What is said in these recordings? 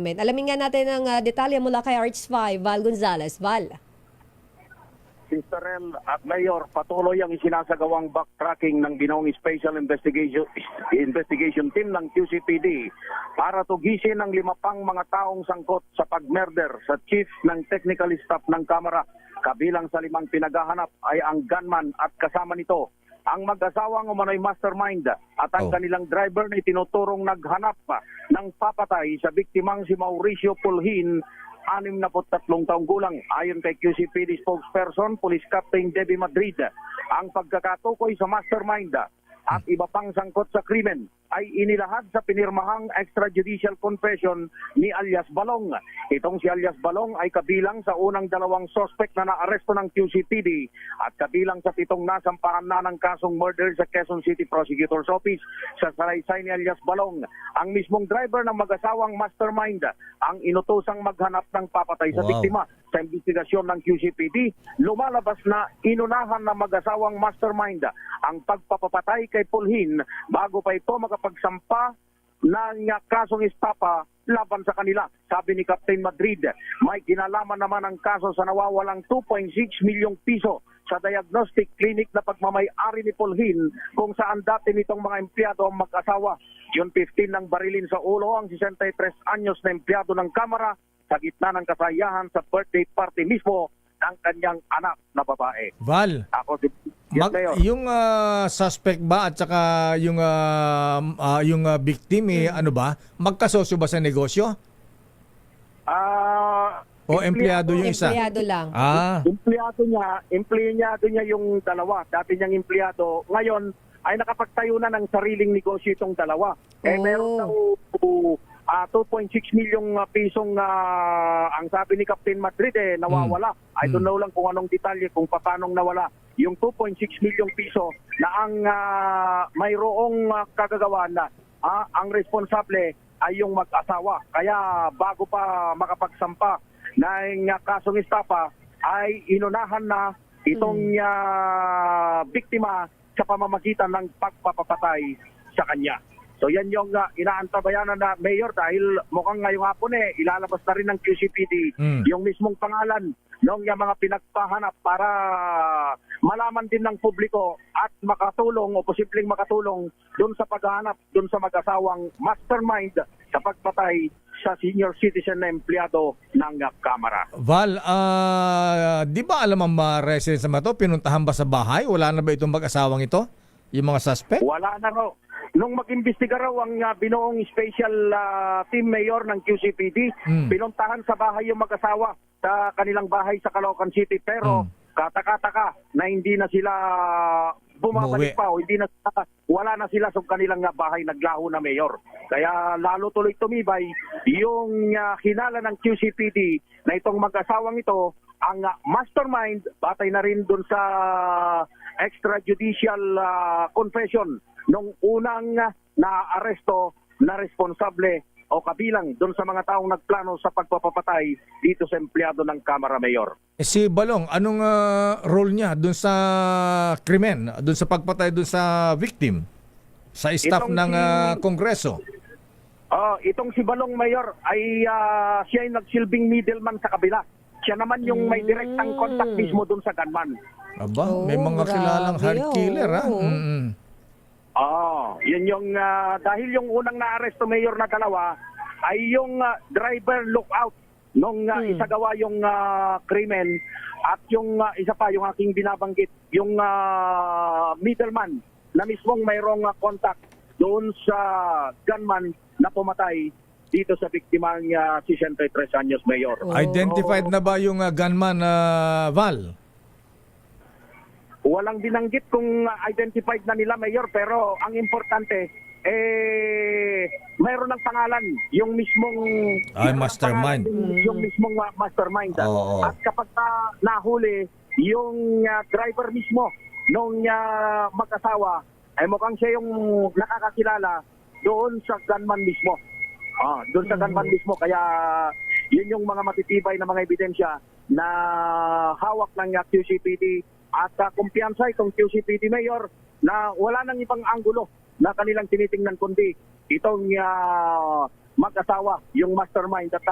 krimen. Alamin nga natin ang detalye mula kay RH5, Val Gonzalez. Val. Sister El at Mayor, patuloy ang isinasagawang backtracking ng ginawang Special Investigation Team ng QCPD para tugisin ang 5 pang mga taong sangkot sa pag-murder sa chief ng technical staff ng Kamara. Kabilang sa 5 pinaghahanap ay ang gunman at kasama nito ang mag-asawang umano'y mastermind at ang kanilang driver na itinuturong naghanap ng papatay sa biktimang si Mauricio Pulhin, 63 taong gulang. Ayon kay QCPD spokesperson, Police Captain Debbie Madrid, ang pagkakatukoy sa mastermind at iba pang sangkot sa krimen ay inilahad sa pinirmahang extrajudicial confession ni alias Balong. Itong si alias Balong ay kabilang sa unang 2 suspect na naaresto ng QCPD at kabilang sa 7 nasampahan na ng kasong murder sa Quezon City Prosecutor's Office. Sa salaysay ni alias Balong, ang mismong driver ng mag-asawang mastermind ang inutosang maghanap ng papatay sa biktima. Sa investigasyon ng QCPD, lumalabas na inunahan ng mag-asawang mastermind ang pagpapapatay kay Pulhin bago pa ito makapagsampa ng kasong estapa laban sa kanila. Sabi ni Captain Madrid, may kinalaman naman ang kaso sa nawawalang 2.6 milyong piso sa diagnostic clinic na pagmamay-ari ni Pulhin kung saan dati nitong mga empleyado ang mag-asawa. June 15 ng barilin sa ulo ang 63 anyos na empleyado ng Kamara sa gitna ng kasayahan sa birthday party mismo ng kanyang anak na babae. Val, Ako si Mayor. yung suspect ba at saka yung victim ano ba? Magkasosyo ba sa negosyo? O empleyado yung isa? Empleyado lang. Empleyado niya yung dalawa. Dati niyang empleyado. Ngayon ay nakapagtayo na ng sariling negosyo itong dalawa. Meron daw 2.6 milyong pisong ang sabi ni Captain Madrid nawawala. I don't know lang kung anong detalye kung paanong nawala. Yung 2.6 milyong piso na ang mayroong kagagawan na ang responsable ay yung mag-asawa. Kaya bago pa makapagsampa ng kasong estapa ay inunahan na itong biktima sa pamamagitan ng pagpapatay sa kanya. So yan yung inaantabayanan na Mayor dahil mukhang ngayong hapon ilalabas na rin ng QCPD yung mismong pangalan ng mga pinagpahanap para malaman din ng publiko at makatulong o posibleng makatulong doon sa paghahanap doon sa mag-asawang mastermind sa pagpatay sa senior citizen na empleyado ng Kamara. Val, di ba alam ang mga residents naman ito? Pinuntahan ba sa bahay? Wala na ba itong mag-asawang ito? Yung mga suspect? Wala na raw. Nung mag-imbestiga raw ang binuong special team mayor ng QCPD, pinuntahan sa bahay yung mag-asawa sa kanilang bahay sa Caloocan City. Pero kataka-taka na hindi na sila bumabalik pa o wala na sila sa kanilang bahay, naglaho na mayor. Kaya lalo tuloy tumibay yung hinala ng QCPD na itong mag-asawang ito ang mastermind, batay na rin dun sa extrajudicial confession nung unang naaresto na responsable o kabilang doon sa mga taong nagplano sa pagpapatay dito sa empleyado ng Kamara, Mayor. Si Balong, anong role niya doon sa krimen, doon sa pagpatay doon sa victim? Sa staff ng Kongreso? Itong si Balong, Mayor, ay siya ay nagsilbing middleman sa kabila. Siya naman yung may direktang contact mismo doon sa gunman. Aba, may mga kilalang hard killer Yun yung dahil yung unang naaresto mayor na dalawa ay yung driver lookout nung isagawa yung krimen at yung isa pa yung aking binabanggit yung middleman na mismong mayroong contact doon sa gunman na pumatay dito sa biktima niya si 63 anyos mayor. Identified na ba yung gunman, Val? Walang binanggit kung identified na nila, Mayor, pero ang importante, mayroon ng pangalan, yung mismong mastermind. Yung mismong mastermind. At kapag nahuli, yung driver mismo nung mag-asawa, ay mukhang siya yung nakakakilala doon sa gunman mismo. Doon sa gunman mismo. Kaya yun yung mga matitibay na mga ebidensya na hawak ng QCPD. At kumpiyansa itong QCPD Mayor na wala nang ibang anggulo na kanilang tinitingnan kundi itong mag-asawa, yung mastermind at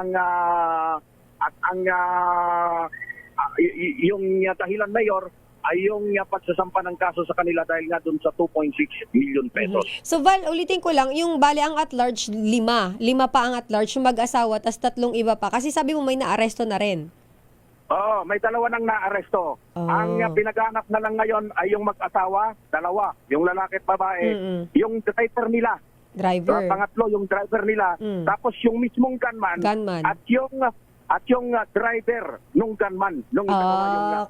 yung dahilan, Mayor, ay yung pagsasampa ng kaso sa kanila dahil nga doon sa 2.6 million pesos. So Val, ulitin ko lang, yung bali ang at large, 5. 5 pa ang at large, yung mag-asawa, tas 3 iba pa. Kasi sabi mo may naaresto na rin. Oo, may 2 nang naaresto. Oh. Ang pinaghanap na lang ngayon ay yung mag-asawa, 2, yung lalaki at babae, yung driver nila. Driver. Pangatlo, yung driver nila. Tapos yung mismong gunman. At yung driver nung gunman. Nung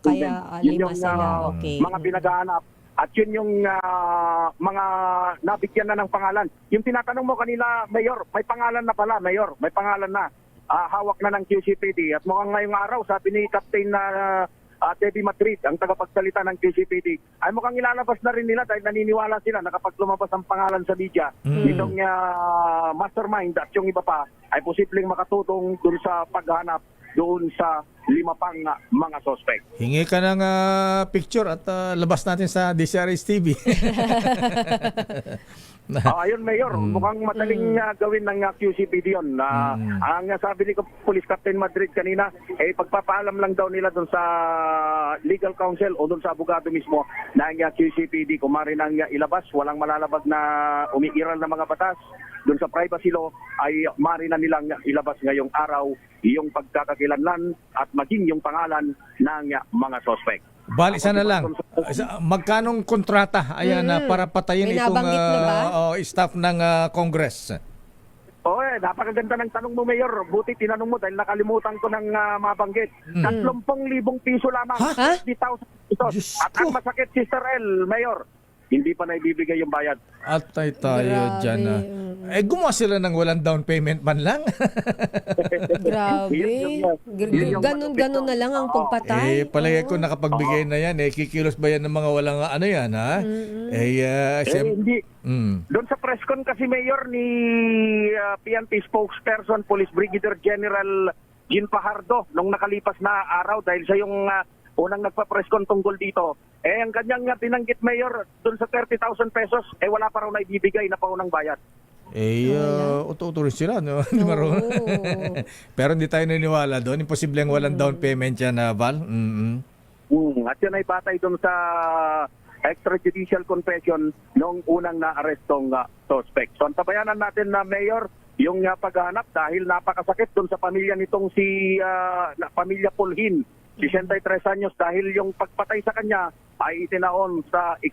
kaya 5 sila. Okay. Mga pinaghahanap. At yun yung mga nabigyan na ng pangalan. Yung tinatanong mo kanina, Mayor, may pangalan na pala, Mayor. May pangalan na. Hawak na ng QCPD. At mukhang ngayong araw, sabi ni Captain Debbie Madrid, ang tagapagsalita ng QCPD, ay mukhang ilalabas na rin nila dahil naniniwala sila na kapag lumabas ang pangalan sa media, itong mastermind at yung iba pa ay posibleng makatutong dun sa paghanap doon sa 5 pang mga suspect. Hingi ka ng picture at labas natin sa DCRH TV. Ayun, Mayor, mukhang madaling gawin ng QCPD yun. Ang sabi ni Police Captain Madrid kanina, pagpapaalam lang daw nila doon sa legal counsel o doon sa abogado mismo na ang QCPD kung maaari nang ilabas, walang malalabag na umiiral na mga batas doon sa privacy law, ay maaari na nilang ilabas ngayong araw yung pagkakakilanlan at maging yung pangalan ng mga suspect. Bali, sana lang. Magkanong kontrata para patayin May itong nabanggit na ba? staff ng Congress? Napakaganda ng tanong mo, Mayor. Buti tinanong mo dahil nakalimutan ko ng mabanggit. 30,000 piso lamang. 50,000 pesos. Diyos At ko. ang masakit, Sister El, Mayor, hindi pa na ibibigay yung bayad. Atay tayo Grabe. dyan. Gumawa sila ng walang down payment man lang. Grabe. Ganun na lang ang pagpatay. Palagay ko nakapagbigay na yan. Kikilos ba yan ng mga walang yan, ha? Hindi. Doon sa press con kasi, Mayor, ni PNP spokesperson, Police Brigadier General Jean Fajardo, nung nakalipas na araw dahil siya yung unang nagpa-press con tungkol dito. Ang kanyang binanggit, Mayor, doon sa 30,000 pesos, wala pa raw na ibibigay na paunang bayad. Uto-uto rin sila, no? Pero hindi tayo naniniwala doon. Imposible ang walang down payment yan, Val. At yan ay batay doon sa extrajudicial confession nung unang naarestong suspect. So, antabayanan natin na, Mayor, yung paghanap dahil napakasakit doon sa pamilya nitong pamilya Pulhin. 63 anyos dahil yung pagpatay sa kanya ay itinaon sa 7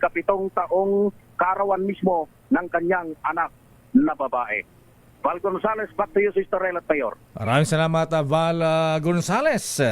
taong kaarawan mismo ng kanyang anak na babae. Val Gonzales, back to you, Sister El at Mayor. Maraming salamat, Val Gonzales.